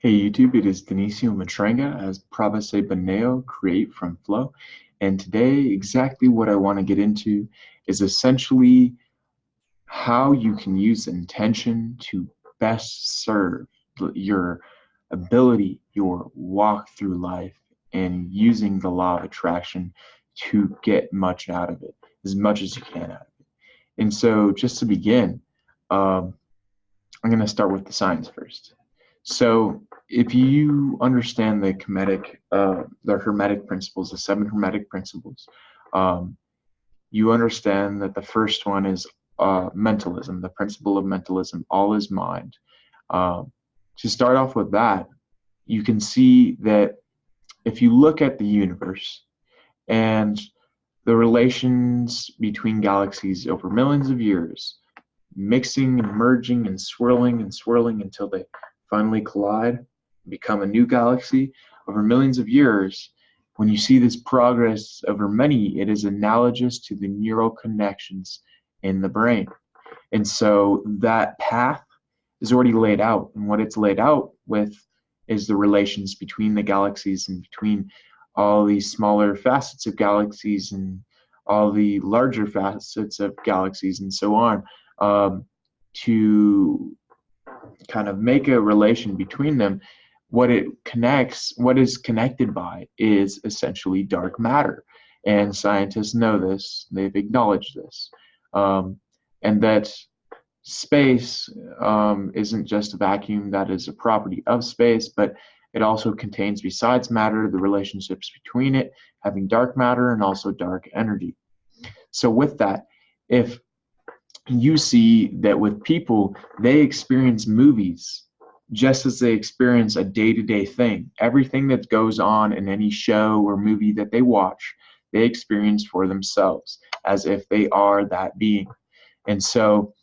Hey YouTube, it is Denisio Matrenga as Pravase Beneo, create from flow. And today, exactly what I want to get into is essentially how you can use intention to best serve your ability, your walk through life, and using the law of attraction to get much out of it, as much as you can out of it. And so, just to begin, um, I'm going to start with the science first. So, if you understand the hermetic principles, the seven hermetic principles, um, you understand that the first one is mentalism, the principle of mentalism. All is mind. Um, to start off with that, you can see that if you look at the universe and the relations between galaxies over millions of years, mixing and merging and swirling until they finally collide, become a new galaxy over millions of years. When you see this progress over many, it is analogous to the neural connections in the brain. And so that path is already laid out. And what it's laid out with is the relations between the galaxies and between all these smaller facets of galaxies and all the larger facets of galaxies and so on, to kind of make a relation between them. What is connected by is essentially dark matter. And scientists know this, they've acknowledged this. And that space isn't just a vacuum that is a property of space, but it also contains, besides matter, the relationships between it, having dark matter and also dark energy. So with that, if you see that with people, they experience movies just as they experience a day-to-day thing. Everything that goes on in any show or movie that they watch, they experience for themselves as if they are that being. And so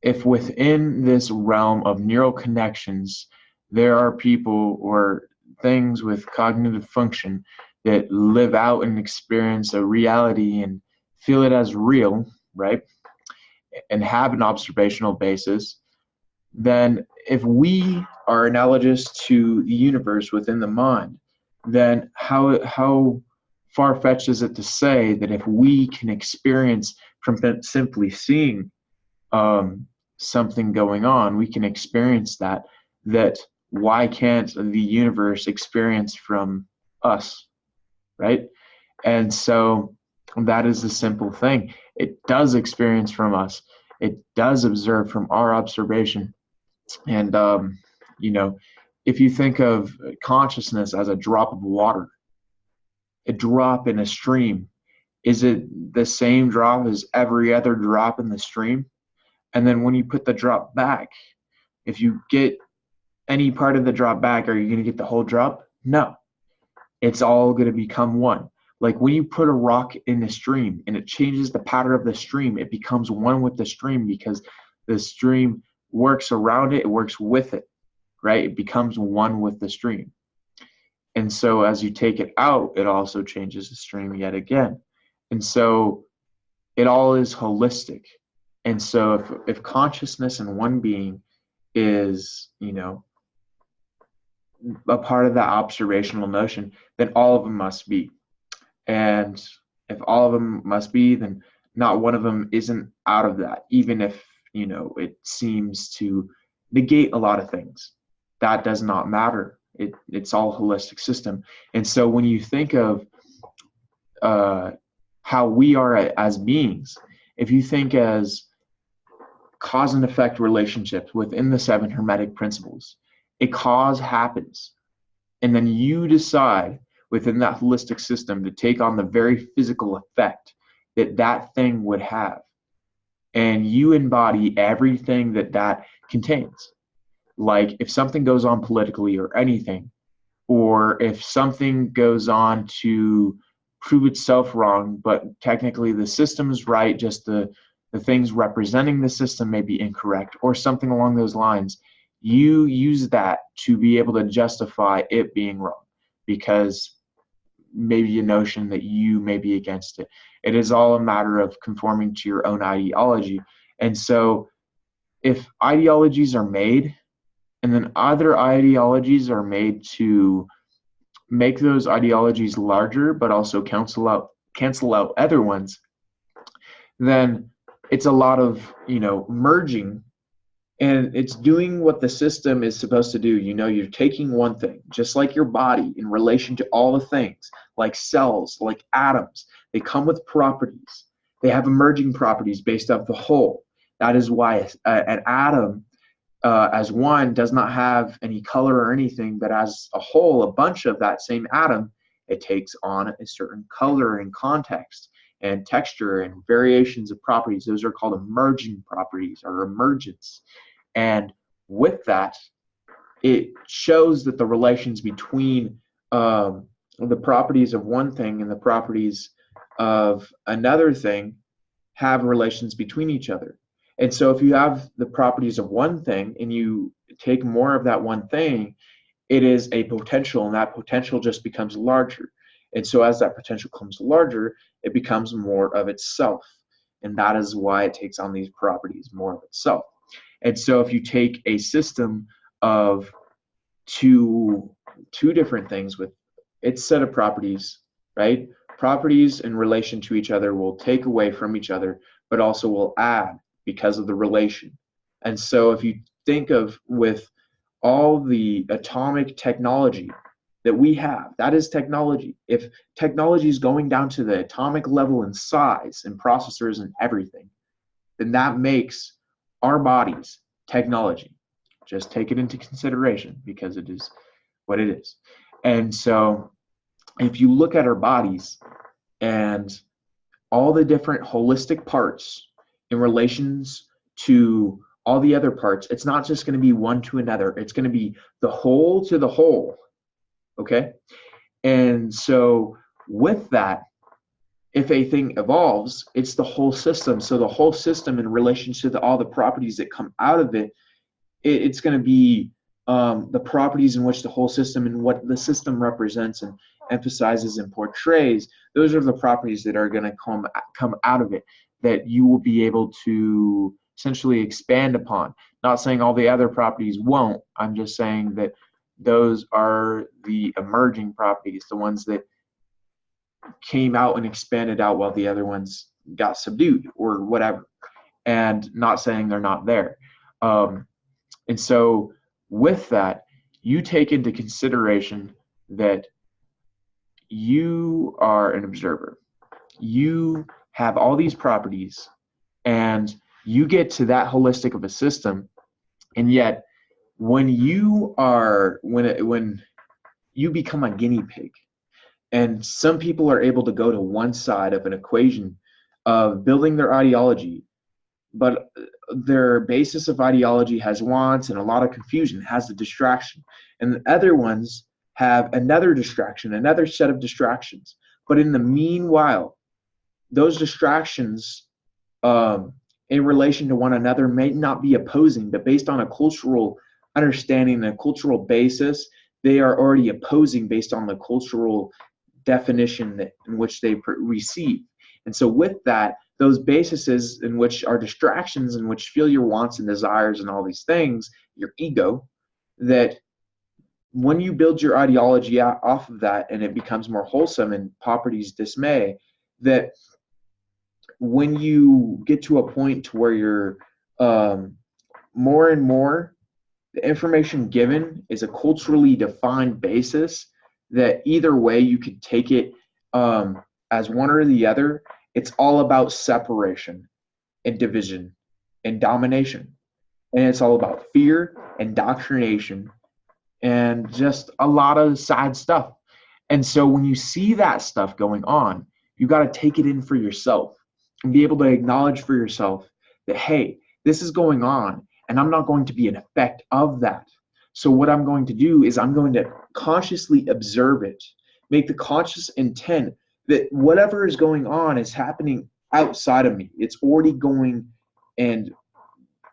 if within this realm of neural connections, there are people or things with cognitive function that live out and experience a reality and feel it as real, right? And have an observational basis, then if we are analogous to the universe within the mind, then how far-fetched is it to say that if we can experience from simply seeing something going on, we can experience that why can't the universe experience from us, right? And so that is the simple thing. It does experience from us. It does observe from our observation. And, if you think of consciousness as a drop of water, a drop in a stream, is it the same drop as every other drop in the stream? And then when you put the drop back, if you get any part of the drop back, are you going to get the whole drop? No. It's all going to become one. Like when you put a rock in a stream and it changes the pattern of the stream, it becomes one with the stream because the stream works around it, it works with it, right? It becomes one with the stream. And so as you take it out, it also changes the stream yet again. And so it all is holistic. And so if consciousness in one being is, a part of that observational notion, then all of them must be. And if all of them must be, then not one of them isn't out of that, even if, it seems to negate a lot of things. That does not matter. It's all a holistic system. And so when you think of how we are as beings, if you think as cause and effect relationships within the seven hermetic principles, a cause happens, and then you decide within that holistic system to take on the very physical effect that that thing would have, and you embody everything that that contains. Like if something goes on politically or anything, or if something goes on to prove itself wrong, but technically the system is right, just the things representing the system may be incorrect, or something along those lines, you use that to be able to justify it being wrong because maybe a notion that you may be against it. It is all a matter of conforming to your own ideology. And so if ideologies are made and then other ideologies are made to make those ideologies larger, but also cancel out other ones, then it's a lot of, merging, and it's doing what the system is supposed to do. You're taking one thing, just like your body, in relation to all the things, like cells, like atoms. They come with properties. They have emerging properties based off the whole. That is why an atom, as one, does not have any color or anything, but as a whole, a bunch of that same atom, it takes on a certain color and context and texture and variations of properties. Those are called emerging properties, or emergence. And with that, it shows that the relations between the properties of one thing and the properties of another thing have relations between each other. And so if you have the properties of one thing and you take more of that one thing, it is a potential, and that potential just becomes larger. And so as that potential becomes larger, it becomes more of itself. And that is why it takes on these properties, more of itself. And so if you take a system of two different things with its set of properties, right? Properties in relation to each other will take away from each other, but also will add because of the relation. And so if you think of with all the atomic technology that we have, that is technology. If technology is going down to the atomic level in size and processors and everything, then that makes our bodies technology. Just take it into consideration, because it is what it is. And so if you look at our bodies and all the different holistic parts in relations to all the other parts, it's not just going to be one to another. It's going to be the whole to the whole. Okay? And so with that, if a thing evolves, it's the whole system. So the whole system in relation to all the properties that come out of it, it's going to be the properties in which the whole system and what the system represents and emphasizes and portrays. Those are the properties that are going to come out of it, that you will be able to essentially expand upon. Not saying all the other properties won't. I'm just saying that those are the emerging properties, the ones that came out and expanded out while the other ones got subdued or whatever. And not saying they're not there. And so with that, you take into consideration that you are an observer. You have all these properties, and you get to that holistic of a system. And yet, when you become a guinea pig, and some people are able to go to one side of an equation of building their ideology, but their basis of ideology has wants and a lot of confusion, has a distraction. And the other ones have another distraction, another set of distractions. But in the meanwhile, those distractions in relation to one another may not be opposing, but based on a cultural understanding, a cultural basis, they are already opposing based on the cultural definition in which they receive. And so with that, those bases in which are distractions, in which feel your wants and desires and all these things, your ego, that when you build your ideology off of that and it becomes more wholesome and properties dismay, that when you get to a point to where you're more and more, the information given is a culturally defined basis, that either way you could take it as one or the other. It's all about separation and division and domination. And it's all about fear, indoctrination, and just a lot of sad stuff. And so when you see that stuff going on, you got to take it in for yourself and be able to acknowledge for yourself that, hey, this is going on, and I'm not going to be an effect of that. So what I'm going to do is I'm going to consciously observe it, make the conscious intent that whatever is going on is happening outside of me. It's already going and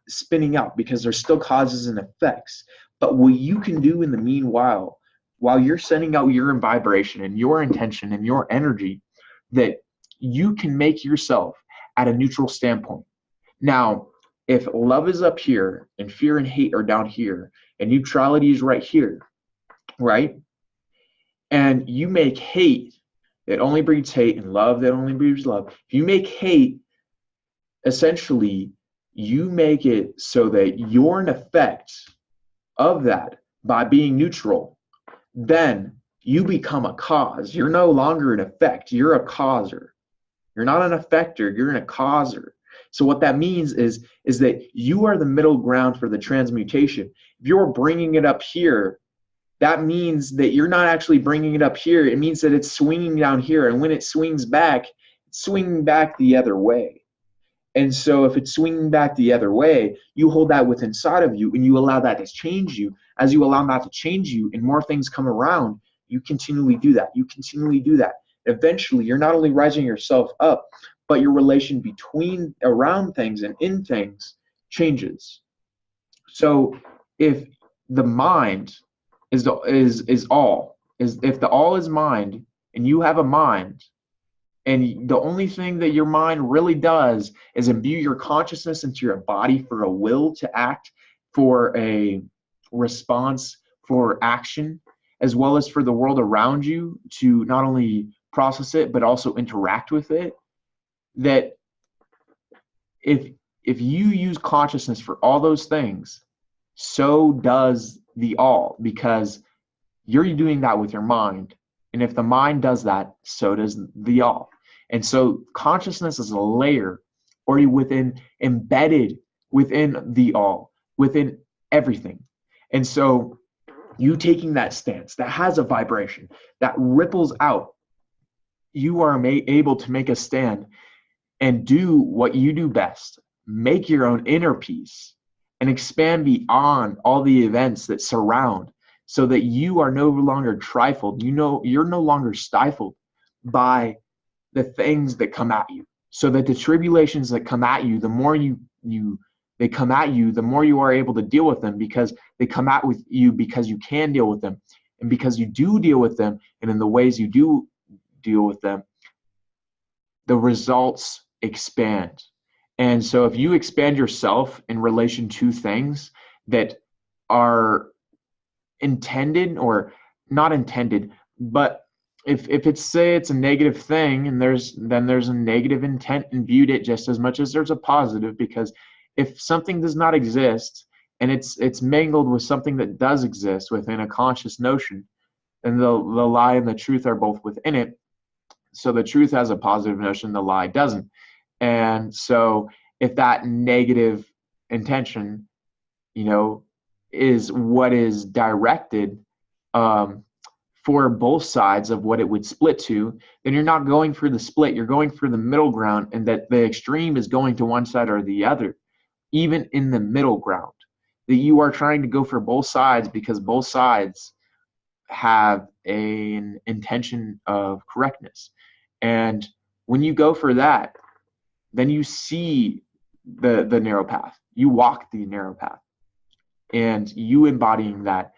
spinning out, because there's still causes and effects. But what you can do in the meanwhile, while you're sending out your vibration and your intention and your energy, that you can make yourself at a neutral standpoint. Now, if love is up here and fear and hate are down here, and neutrality is right here, right? And you make hate that only breeds hate and love that only breeds love. If you make hate, essentially, you make it so that you're an effect of that by being neutral. Then you become a cause. You're no longer an effect, you're a causer. You're not an effector, you're a causer. So what that means is that you are the middle ground for the transmutation. If you're bringing it up here, that means that you're not actually bringing it up here. It means that it's swinging down here. And when it swings back, it's swinging back the other way. And so if it's swinging back the other way, you hold that within inside of you and you allow that to change you. As you allow that to change you and more things come around, you continually do that. You continually do that. Eventually, you're not only rising yourself up, but your relation between, around things and in things changes. So if the mind is all, if the all is mind and you have a mind, and the only thing that your mind really does is imbue your consciousness into your body for a will to act, for a response, for action, as well as for the world around you to not only process it, but also interact with it. That if you use consciousness for all those things, so does the all, because you're doing that with your mind. And if the mind does that, so does the all. And so consciousness is a layer already within, embedded within the all, within everything. And so you taking that stance that has a vibration that ripples out, you are able to make a stand and do what you do best, make your own inner peace and expand beyond all the events that surround, so that you are no longer trifled. You know, you're no longer stifled by the things that come at you, so that the tribulations that come at you, the more they come at you, the more you are able to deal with them, because they come at with you because you can deal with them, and because you do deal with them, and in the ways you do deal with them, the results expand. And so if you expand yourself in relation to things that are intended or not intended, but if it's, say it's a negative thing, and there's a negative intent imbued it just as much as there's a positive, because if something does not exist and it's mangled with something that does exist within a conscious notion, then the lie and the truth are both within it. So the truth has a positive notion, the lie doesn't. And so if that negative intention, is what is directed for both sides of what it would split to, then you're not going for the split, you're going for the middle ground, and that the extreme is going to one side or the other. Even in the middle ground, that you are trying to go for both sides, because both sides have an intention of correctness. And when you go for that, then you see the narrow path, you walk the narrow path, and you embodying that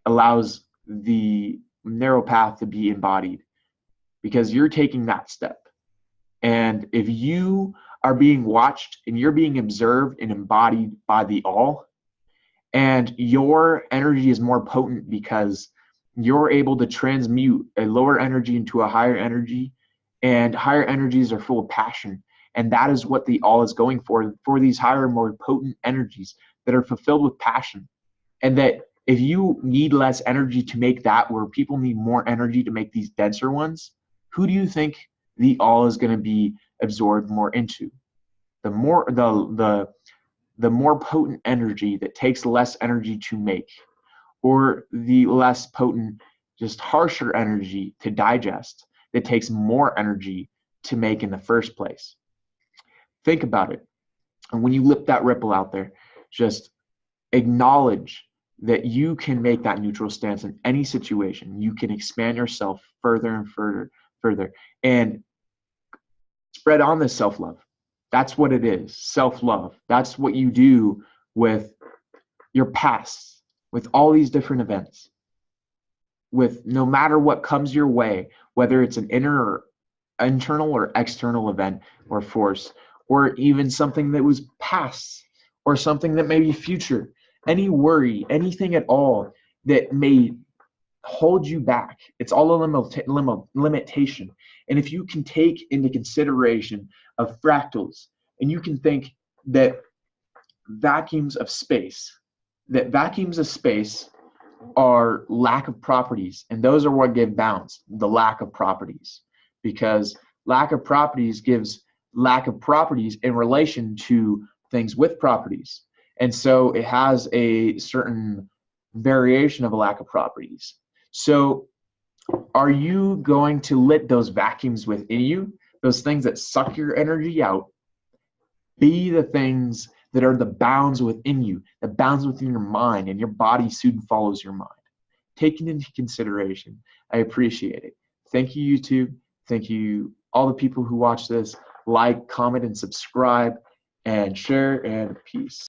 allows the narrow path to be embodied, because you're taking that step. And if you are being watched and you're being observed and embodied by the all, and your energy is more potent because you're able to transmute a lower energy into a higher energy, and higher energies are full of passion, and that is what the all is going for these higher, more potent energies that are fulfilled with passion. And that if you need less energy to make that, where people need more energy to make these denser ones, who do you think the all is going to be absorbed more into? The more potent energy that takes less energy to make, or the less potent, just harsher energy to digest that takes more energy to make in the first place? Think about it. And when you lip that ripple out there, just acknowledge that you can make that neutral stance in any situation. You can expand yourself further and further, and spread on this self-love. That's what it is, self-love. That's what you do with your past, with all these different events, with no matter what comes your way, whether it's an internal or external event or force, or even something that was past, or something that may be future. any worry, anything at all that may hold you back. It's all a limitation. And if you can take into consideration of fractals, and you can think that vacuums of space, that vacuums of space are lack of properties, and those are what give bounds, the lack of properties, because lack of properties gives lack of properties in relation to things with properties. And so it has a certain variation of a lack of properties. So are you going to let those vacuums within you, those things that suck your energy out, be the things that are the bounds within you, the bounds within your mind, and your body soon follows your mind? Taken into consideration. I appreciate it. Thank you, YouTube. Thank you, all the people who watch this. Like, comment, and subscribe, and share, and peace.